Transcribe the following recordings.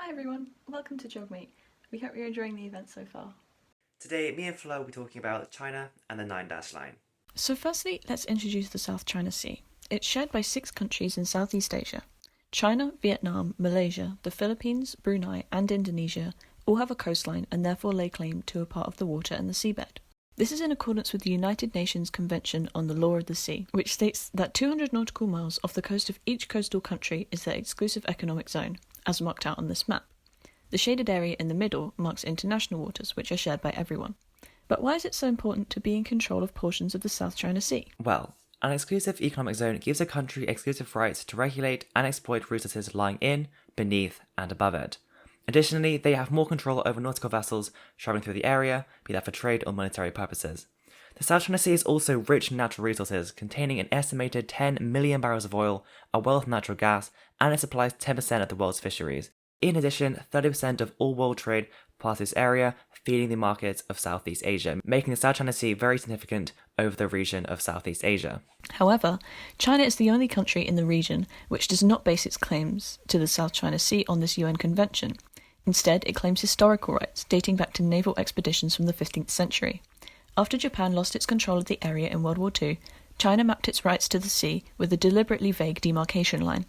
Hi everyone, welcome to GeogMeet. We hope you're enjoying the event so far. Today, me and Fleur will be talking about China and the 9-line. So firstly, let's introduce the South China Sea. It's shared by 6 countries in Southeast Asia. China, Vietnam, Malaysia, the Philippines, Brunei and Indonesia all have a coastline and therefore lay claim to a part of the water and the seabed. This is in accordance with the United Nations Convention on the Law of the Sea, which states that 200 nautical miles off the coast of each coastal country is their exclusive economic zone, as marked out on this map. The shaded area in the middle marks international waters, which are shared by everyone. But why is it so important to be in control of portions of the South China Sea? Well, an exclusive economic zone gives a country exclusive rights to regulate and exploit resources lying in, beneath, and above it. Additionally, they have more control over nautical vessels travelling through the area, be that for trade or monetary purposes. The South China Sea is also rich in natural resources, containing an estimated 10 million barrels of oil, a wealth of natural gas, and it supplies 10% of the world's fisheries. In addition, 30% of all world trade passes this area, feeding the markets of Southeast Asia, making the South China Sea very significant over the region of Southeast Asia. However, China is the only country in the region which does not base its claims to the South China Sea on this UN convention. Instead, it claims historical rights dating back to naval expeditions from the 15th century. After Japan lost its control of the area in World War II, China mapped its rights to the sea with a deliberately vague demarcation line.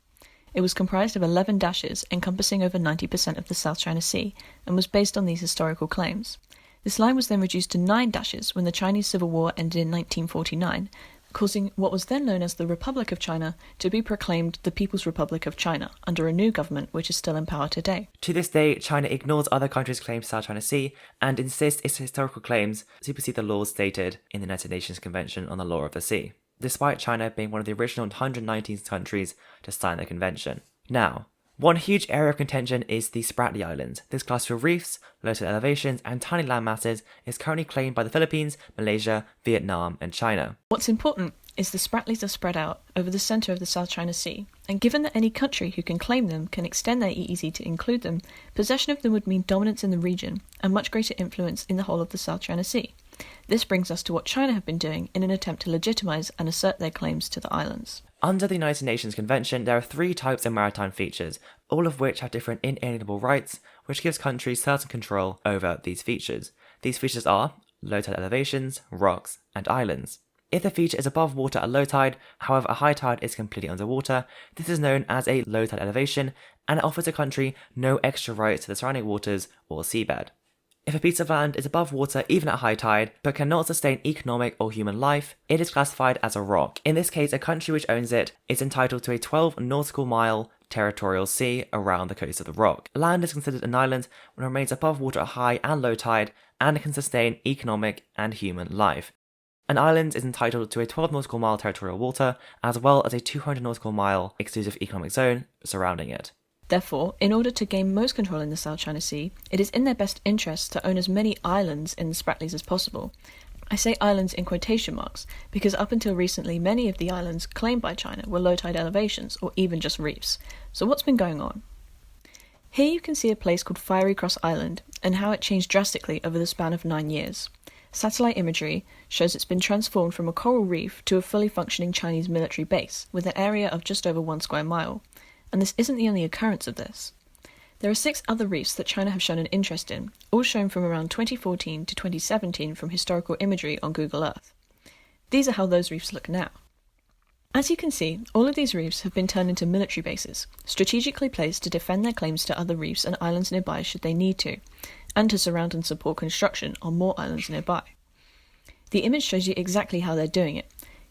It was comprised of 11 dashes encompassing over 90% of the South China Sea and was based on these historical claims. This line was then reduced to 9 dashes when the Chinese Civil War ended in 1949, causing what was then known as the Republic of China to be proclaimed the People's Republic of China under a new government which is still in power today. To this day, China ignores other countries' claims to South China Sea and insists its historical claims supersede the laws stated in the United Nations Convention on the Law of the Sea, despite China being one of the original 119 countries to sign the convention. Now, one huge area of contention is the Spratly Islands. This cluster of reefs, low tide elevations, and tiny land masses is currently claimed by the Philippines, Malaysia, Vietnam, and China. What's important is the Spratlys are spread out over the centre of the South China Sea, and given that any country who can claim them can extend their EEZ to include them, possession of them would mean dominance in the region and much greater influence in the whole of the South China Sea. This brings us to what China have been doing in an attempt to legitimise and assert their claims to the islands. Under the United Nations Convention, there are 3 types of maritime features, all of which have different inalienable rights, which gives countries certain control over these features. These features are low tide elevations, rocks, and islands. If the feature is above water at low tide, however a high tide is completely underwater, this is known as a low tide elevation, and it offers a country no extra rights to the surrounding waters or seabed. If a piece of land is above water even at high tide, but cannot sustain economic or human life, it is classified as a rock. In this case, a country which owns it is entitled to a 12 nautical mile territorial sea around the coast of the rock. Land is considered an island when it remains above water at high and low tide and can sustain economic and human life. An island is entitled to a 12 nautical mile territorial water, as well as a 200 nautical mile exclusive economic zone surrounding it. Therefore, in order to gain most control in the South China Sea, it is in their best interest to own as many islands in the Spratlys as possible. I say islands in quotation marks, because up until recently many of the islands claimed by China were low tide elevations or even just reefs. So what's been going on? Here you can see a place called Fiery Cross Island and how it changed drastically over the span of 9 years. Satellite imagery shows it's been transformed from a coral reef to a fully functioning Chinese military base with an area of just over 1 square mile. And this isn't the only occurrence of this. There are 6 other reefs that China have shown an interest in, all shown from around 2014 to 2017 from historical imagery on Google Earth. These are how those reefs look now. As you can see, all of these reefs have been turned into military bases, strategically placed to defend their claims to other reefs and islands nearby should they need to, and to surround and support construction on more islands nearby. The image shows you exactly how they're doing it.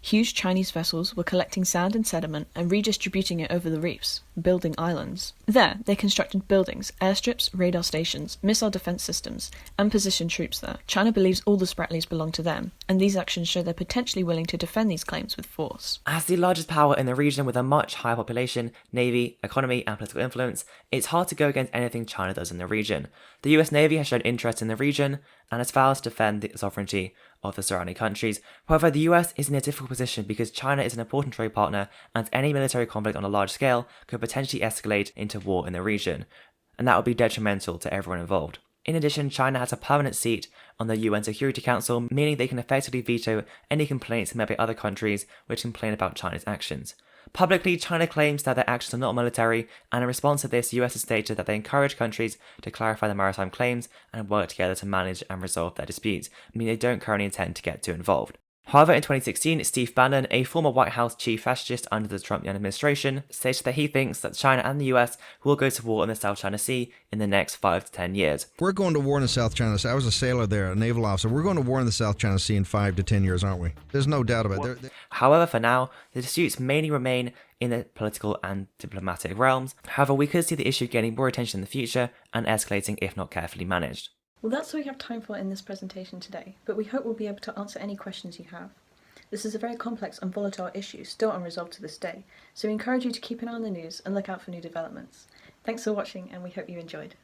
Huge Chinese vessels were collecting sand and sediment and redistributing it over the reefs, building islands. There, they constructed buildings, airstrips, radar stations, missile defense systems, and positioned troops there. China believes all the Spratlys belong to them, and these actions show they're potentially willing to defend these claims with force. As the largest power in the region with a much higher population, navy, economy, and political influence, it's hard to go against anything China does in the region. The US Navy has shown interest in the region and has vowed to defend the sovereignty of the surrounding countries. However, the US is in a difficult position because China is an important trade partner and any military conflict on a large scale could potentially escalate into war in the region, and that would be detrimental to everyone involved. In addition, China has a permanent seat on the UN Security Council, meaning they can effectively veto any complaints made by other countries which complain about China's actions. Publicly, China claims that their actions are not military, and in response to this, the US has stated that they encourage countries to clarify their maritime claims and work together to manage and resolve their disputes, meaning they don't currently intend to get too involved. However, in 2016, Steve Bannon, a former White House chief strategist under the Trump administration, stated that he thinks that China and the US will go to war in the South China Sea in the next 5 to 10 years. We're going to war in the South China Sea. I was a sailor there, a naval officer. We're going to war in the South China Sea in 5 to 10 years, aren't we? There's no doubt about it. However, for now, the disputes mainly remain in the political and diplomatic realms. However, we could see the issue gaining more attention in the future and escalating if not carefully managed. Well, that's all we have time for in this presentation today, but we hope we'll be able to answer any questions you have. This is a very complex and volatile issue, still unresolved to this day, so we encourage you to keep an eye on the news and look out for new developments. Thanks for watching, and we hope you enjoyed.